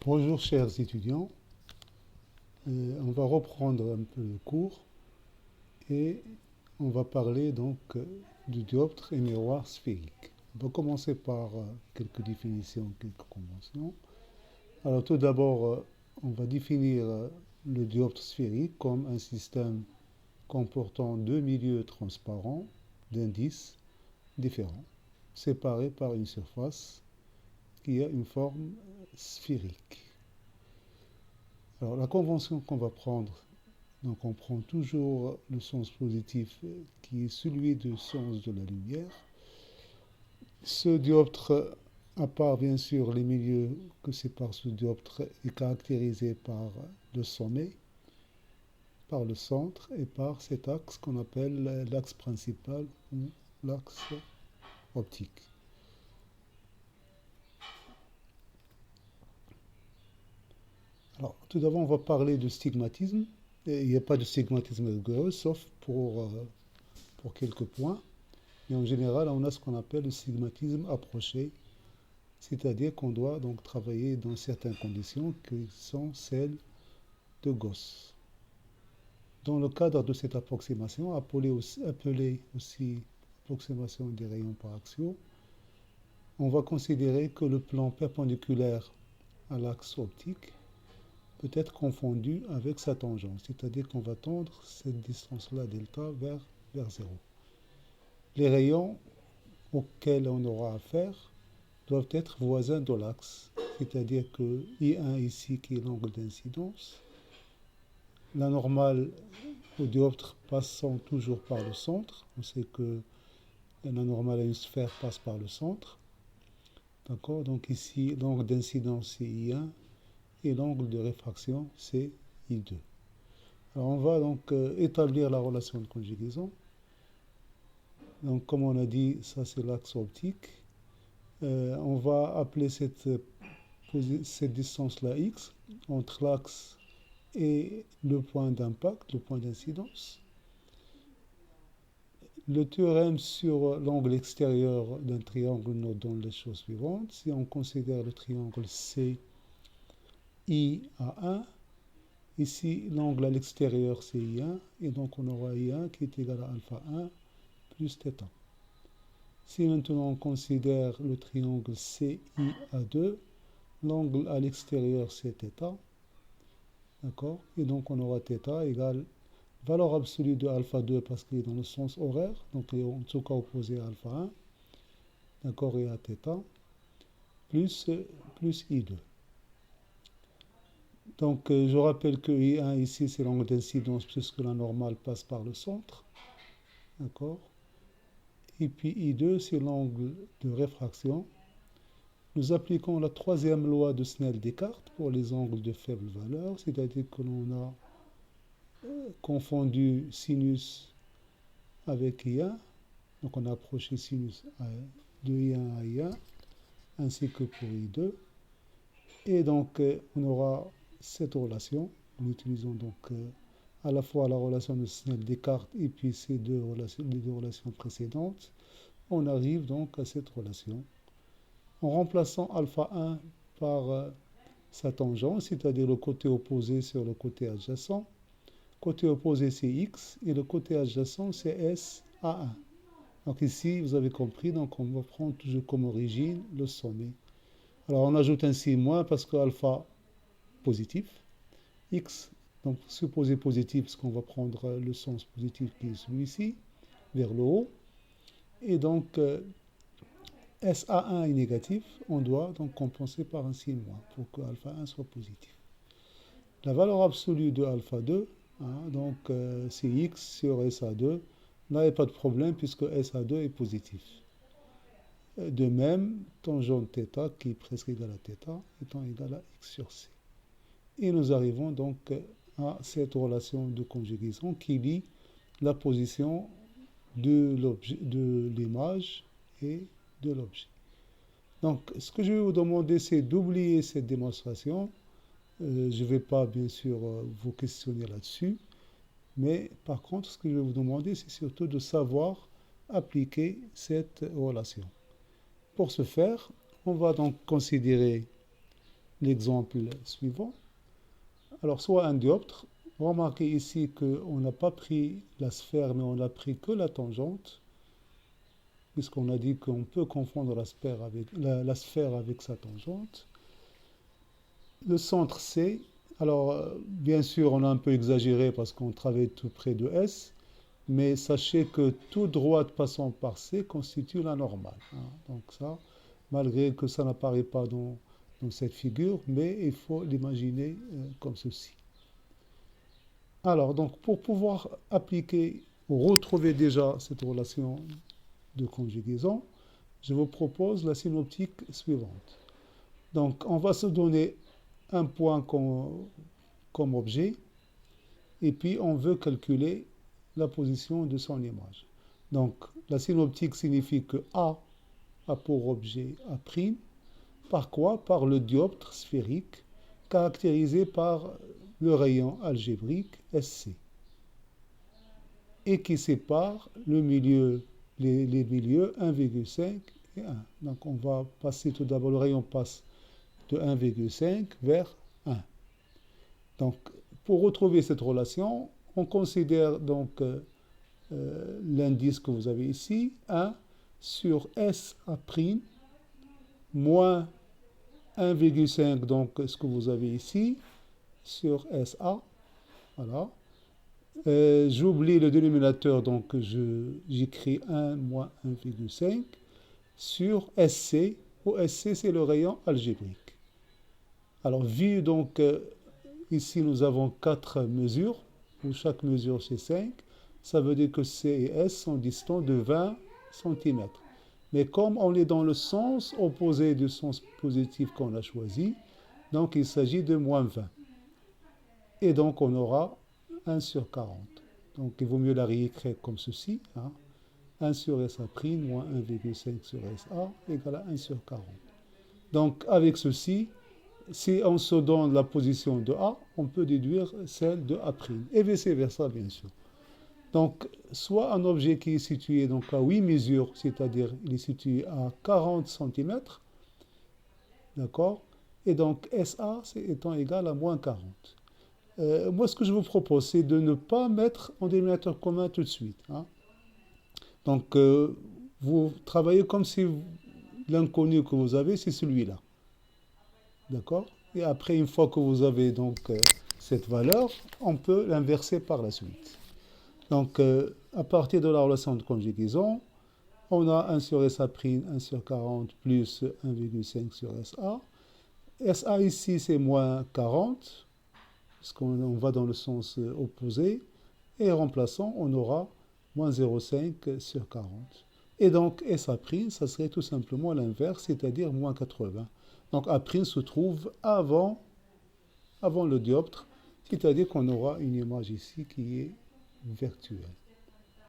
Bonjour chers étudiants. On va reprendre un peu le cours et on va parler donc du dioptre et miroir sphérique. On va commencer par quelques définitions, quelques conventions. Alors tout d'abord, on va définir le dioptre sphérique comme un système comportant deux milieux transparents d'indices différents, séparés par une surface qui a une forme sphérique. Alors la convention qu'on va prendre, donc on prend toujours le sens positif qui est celui du sens de la lumière. Ce dioptre, à part bien sûr les milieux que sépare ce dioptre, est caractérisé par le sommet, par le centre et par cet axe qu'on appelle l'axe principal ou l'axe optique. Alors, tout d'abord, on va parler de stigmatisme. Il n'y a pas de stigmatisme rigoureux, sauf pour quelques points. Et en général, on a ce qu'on appelle le stigmatisme approché, c'est-à-dire qu'on doit donc travailler dans certaines conditions qui sont celles de Gauss. Dans le cadre de cette approximation, appelée aussi approximation des rayons par axiaux, on va considérer que le plan perpendiculaire à l'axe optique peut être confondu avec sa tangente, c'est-à-dire qu'on va tendre cette distance-là, delta, vers 0. Les rayons auxquels on aura affaire doivent être voisins de l'axe, c'est-à-dire que I1 ici, qui est l'angle d'incidence, la normale au dioptre passant toujours par le centre, on sait que la normale à une sphère passe par le centre, d'accord? Donc ici, l'angle d'incidence c'est I1 et l'angle de réfraction c'est I2. Alors on va donc établir la relation de conjugaison. Donc comme on a dit, ça c'est l'axe optique. On va appeler cette distance-là x entre l'axe et le point d'impact, le point d'incidence. Le théorème sur l'angle extérieur d'un triangle nous donne les choses suivantes. Si on considère le triangle CIA1, ici l'angle à l'extérieur c'est I1, et donc on aura I1 qui est égal à alpha 1 plus θ. Si maintenant on considère le triangle CIA2, l'angle à l'extérieur c'est θ, d'accord? Et donc on aura θ égale valeur absolue de alpha 2 parce qu'il est dans le sens horaire, donc il est en tout cas opposé à alpha 1, d'accord, et à θ, plus I2. Donc je rappelle que I1 ici c'est l'angle d'incidence puisque la normale passe par le centre, d'accord? Et puis I2 c'est l'angle de réfraction. Nous appliquons la troisième loi de Snell-Descartes pour les angles de faible valeur, c'est-à-dire que l'on a confondu sinus avec I1, donc on a approché sinus de I1 à I1, ainsi que pour I2, et donc on aura cette relation. Nous utilisons donc à la fois la relation de Snell-Descartes et puis les deux relations précédentes. On arrive donc à cette relation en remplaçant alpha 1 par sa tangente, c'est-à-dire le côté opposé sur le côté adjacent. Côté opposé c'est x et le côté adjacent c'est SA1. Donc ici vous avez compris, donc on va prendre toujours comme origine le sommet. Alors on ajoute ainsi moins parce que alpha positif, x donc supposé positif parce qu'on va prendre le sens positif qui est celui-ci vers le haut, et donc SA1 est négatif, on doit donc compenser par un signe moins pour que alpha 1 soit positif. La valeur absolue de alpha 2, donc c'est x sur SA2, là il n'y a pas de problème puisque SA2 est positif. De même, tangente θ qui est presque égal à θ étant égal à x sur c. Et nous arrivons donc à cette relation de conjugaison qui lie la position de l'image et de l'objet. Donc, ce que je vais vous demander, c'est d'oublier cette démonstration. Je ne vais pas, bien sûr, vous questionner là-dessus. Mais par contre, ce que je vais vous demander, c'est surtout de savoir appliquer cette relation. Pour ce faire, on va donc considérer l'exemple suivant. Alors, soit un dioptre. Remarquez ici qu'on n'a pas pris la sphère, mais on n'a pris que la tangente, puisqu'on a dit qu'on peut confondre la sphère avec sa tangente. Le centre C, alors bien sûr on a un peu exagéré parce qu'on travaille tout près de S, mais sachez que toute droite passant par C constitue la normale. Donc ça, malgré que ça n'apparaît pas dans cette figure, mais il faut l'imaginer comme ceci. Alors, donc, pour pouvoir appliquer ou retrouver déjà cette relation de conjugaison, je vous propose la synoptique suivante. Donc, on va se donner un point comme objet, et puis on veut calculer la position de son image. Donc, la synoptique signifie que A a pour objet A', par quoi? Par le dioptre sphérique, caractérisé par le rayon algébrique SC, et qui sépare les milieux 1,5 et 1. Donc on va passer tout d'abord, le rayon passe de 1,5 vers 1. Donc pour retrouver cette relation, on considère donc l'indice que vous avez ici, 1 sur SA' moins 1,5, donc ce que vous avez ici, sur SA, voilà. J'oublie le dénominateur, donc j'écris 1 moins 1,5 sur SC, où SC c'est le rayon algébrique. Alors vu donc ici nous avons 4 mesures, où chaque mesure c'est 5, ça veut dire que C et S sont distants de 20 cm. Mais comme on est dans le sens opposé du sens positif qu'on a choisi, donc il s'agit de moins 20. Et donc on aura 1 sur 40. Donc il vaut mieux la réécrire comme ceci. 1 sur SA' moins 1,5 sur SA égale à 1 sur 40. Donc avec ceci, si on se donne la position de A, on peut déduire celle de A'. Et vice-versa bien sûr. Donc soit un objet qui est situé donc à 8 mesures, c'est-à-dire il est situé à 40 cm, d'accord? Et donc SA étant égal à moins 40. Moi, ce que je vous propose, c'est de ne pas mettre en dénominateur commun tout de suite. Donc, vous travaillez comme si l'inconnu que vous avez, c'est celui-là. D'accord? Et après, une fois que vous avez donc cette valeur, on peut l'inverser par la suite. Donc, à partir de la relation de conjugaison, on a 1 sur SA', 1 sur 40 plus 1,5 sur SA. SA ici, c'est moins 40. Parce qu'on va dans le sens opposé, et remplaçant, on aura moins 0,5 sur 40. Et donc, SA', ça serait tout simplement l'inverse, c'est-à-dire moins 80. Donc, A' se trouve avant le dioptre, c'est-à-dire qu'on aura une image ici qui est virtuelle.